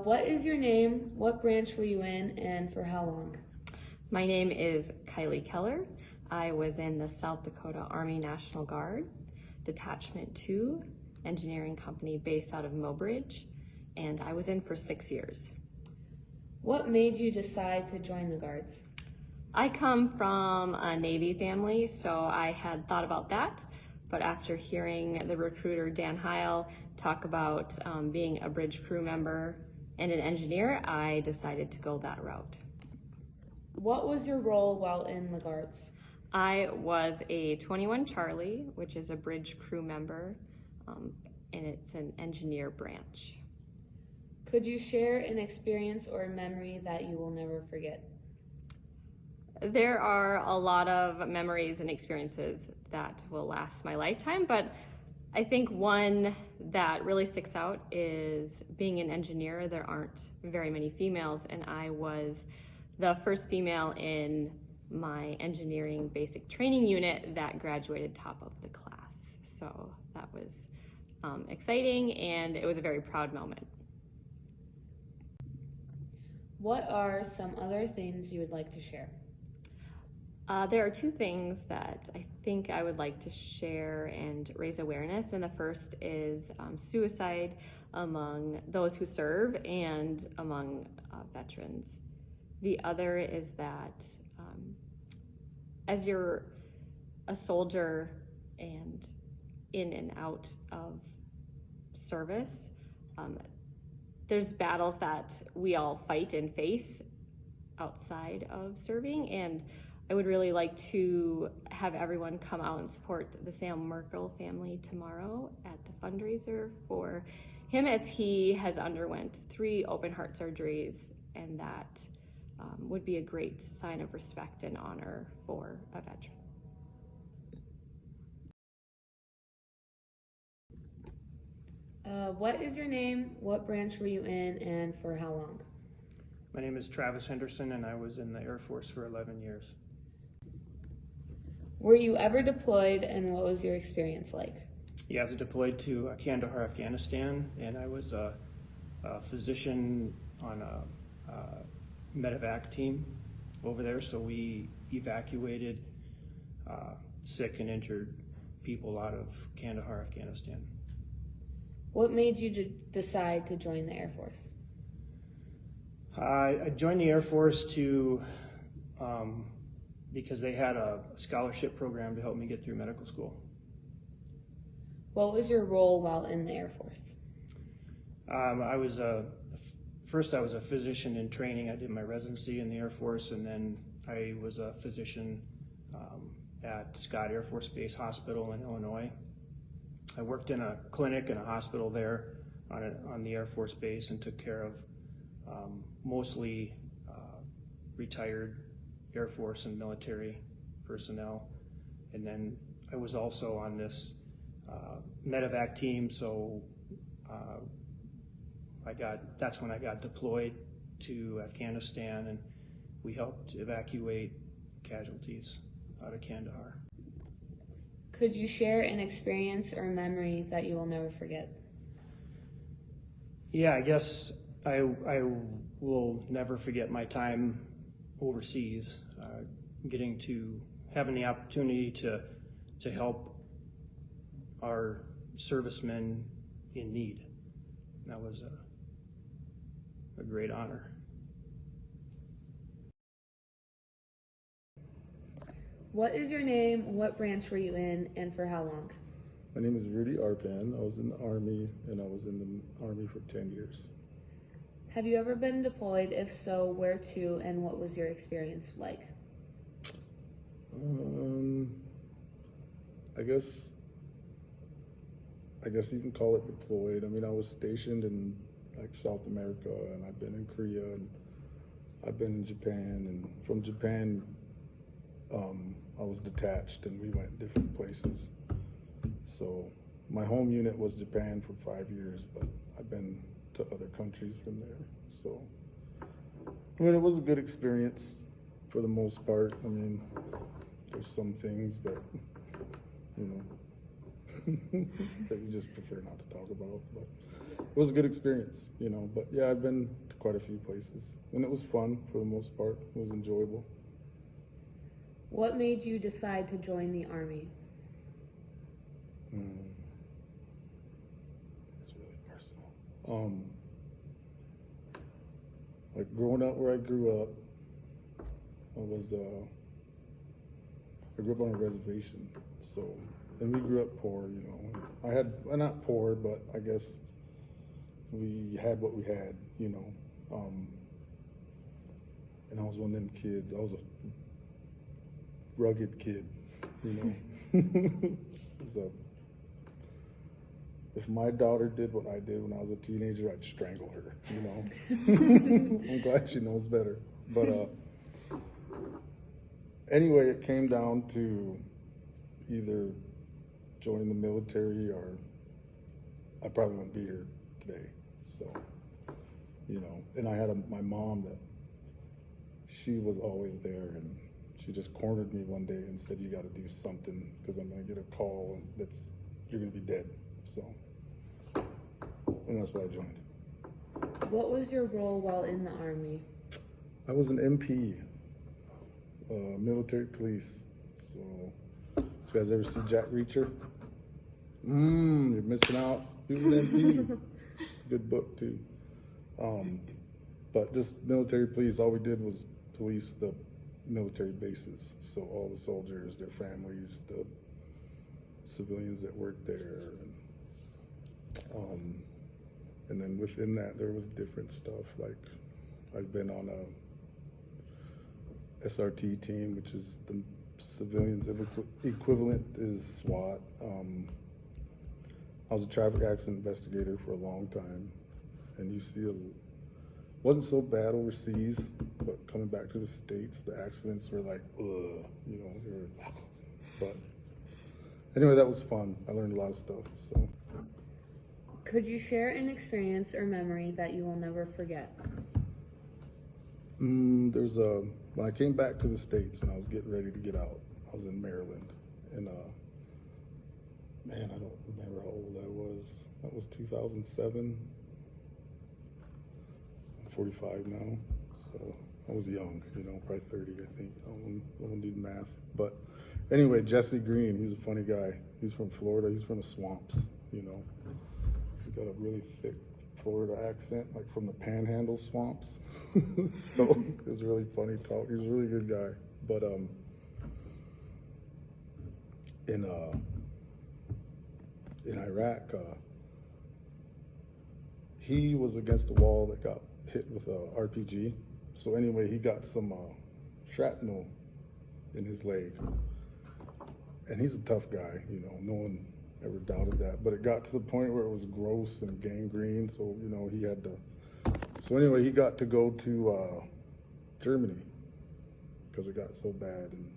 What is your name? What branch were you in, and for how long? My name is Kylie Keller. I was in the South Dakota Army National Guard, Detachment 2, engineering company based out of Mobridge, and I was in for 6 years. What made you decide to join the Guards? I come from a Navy family, so I had thought about that, but after hearing the recruiter Dan Heil talk about being a bridge crew member and an engineer, I decided to go that route. What was your role while in the Guards? I was a 21 Charlie, which is a bridge crew member, and it's an engineer branch. Could you share an experience or a memory that you will never forget? There are a lot of memories and experiences that will last my lifetime, but I think one that really sticks out is being an engineer. There aren't very many females, and I was the first female in my engineering basic training unit that graduated top of the class. So that was exciting, and it was a very proud moment. What are some other things you would like to share? There are two things that I think I would like to share and raise awareness, and the first is suicide among those who serve and among veterans. The other is that as you're a soldier and in and out of service, there's battles that we all fight and face outside of serving, and I would really like to have everyone come out and support the Sam Merkel family tomorrow at the fundraiser for him, as he has underwent 3 open heart surgeries, and that would be a great sign of respect and honor for a veteran. What is your name? What branch were you in, and for how long? My name is Travis Henderson, and I was in the Air Force for 11 years. Were you ever deployed, and what was your experience like? Yeah, I was deployed to Kandahar, Afghanistan, and I was a physician on a medevac team over there. So we evacuated sick and injured people out of Kandahar, Afghanistan. What made you decide to join the Air Force? I joined the Air Force because they had a scholarship program to help me get through medical school. What was your role while in the Air Force? First I was a physician in training. I did my residency in the Air Force, and then I was a physician at Scott Air Force Base Hospital in Illinois. I worked in a clinic and a hospital there on the Air Force Base and took care of mostly retired Air Force and military personnel. And then I was also on this medevac team, so that's when I got deployed to Afghanistan, and we helped evacuate casualties out of Kandahar. Could you share an experience or memory that you will never forget? Yeah, I guess I will never forget my time overseas, having the opportunity to help our servicemen in need. That was a great honor. What is your name? What branch were you in, and for how long? My name is Rudy Arpan. I was in the Army, and I was in the Army for 10 years. Have you ever been deployed? If so, where to, and what was your experience like? I guess you can call it deployed. I mean, I was stationed in South America, and I've been in Korea, and I've been in Japan, and from Japan, I was detached, and we went different places. So my home unit was Japan for 5 years, but I've been to other countries from there. So, I mean, it was a good experience for the most part. I mean, there's some things that, that you just prefer not to talk about. But it was a good experience, you know. But yeah, I've been to quite a few places, and it was fun for the most part. It was enjoyable. What made you decide to join the Army? It's really personal. Like growing up where I grew up, I grew up on a reservation, so, and we grew up poor, you know. I had, well, not poor, but I guess we had what we had, you know. And I was one of them kids. I was a rugged kid, you know. So if my daughter did what I did when I was a teenager, I'd strangle her, you know. I'm glad she knows better. But anyway, it came down to either joining the military or I probably wouldn't be here today. So, you know, and I had my mom that she was always there, and she just cornered me one day and said, "You got to do something because I'm going to get a call and you're going to be dead." So, and that's why I joined. What was your role while in the Army? I was an MP, military police. So, you guys ever see Jack Reacher? You're missing out. He was an MP. It's a good book too. But just military police, all we did was police the military bases. So all the soldiers, their families, the civilians that worked there. And then within that, there was different stuff. Like I've been on a SRT team, which is the civilians equivalent is SWAT. I was a traffic accident investigator for a long time, and you see wasn't so bad overseas, but coming back to the States, the accidents were like, ugh, you know. But anyway, that was fun. I learned a lot of stuff. So. Could you share an experience or memory that you will never forget? When I came back to the States, when I was getting ready to get out, I was in Maryland, and man, I don't remember how old I was. That was 2007. I'm 45 now, so I was young, you know, probably 30, I think. I don't need math. But anyway, Jesse Green, he's a funny guy. He's from Florida. He's from the swamps, you know. He's got a really thick Florida accent, like from the Panhandle swamps. So it was really funny talk. He's a really good guy. But in Iraq, he was against the wall that got hit with a RPG. So anyway, he got some shrapnel in his leg. And he's a tough guy, you know, no one ever doubted that. But it got to the point where it was gross and gangrene, so, you know, he had to. So anyway, he got to go to Germany because it got so bad. And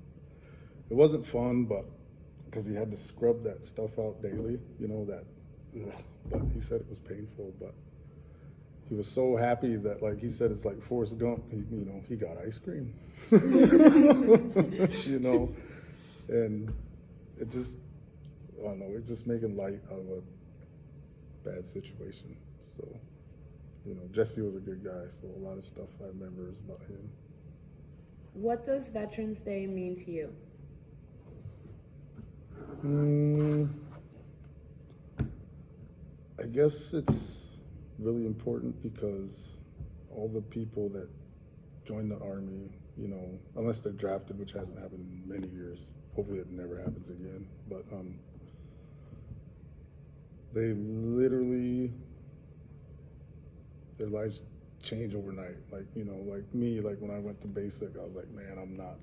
it wasn't fun, but because he had to scrub that stuff out daily, you know, that, but he said it was painful, but he was so happy that, like he said, it's like Forrest Gump, you know, he got ice cream, you know, and it just, I don't know, it's just making light out of a bad situation. So, you know, Jesse was a good guy, so a lot of stuff I remember is about him. What does Veterans Day mean to you? I guess it's really important because all the people that join the Army, you know, unless they're drafted, which hasn't happened in many years, hopefully it never happens again, but they literally, their lives change overnight. Like, you know, like me, like when I went to basic, I was like, man, I'm not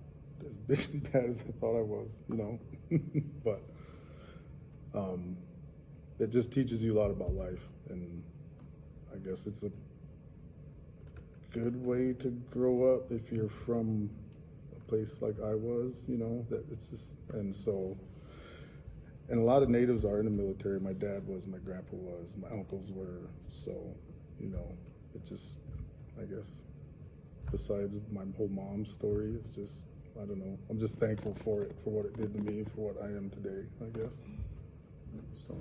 as big and bad as I thought I was, you know. But it just teaches you a lot about life, and I guess it's a good way to grow up if you're from a place like I was, you know, that it's just, and a lot of natives are in the military. My dad was, my grandpa was, my uncles were, so, you know, it just, I guess, besides my whole mom story, it's just, I don't know, I'm just thankful for it, for what it did to me, for what I am today, I guess. So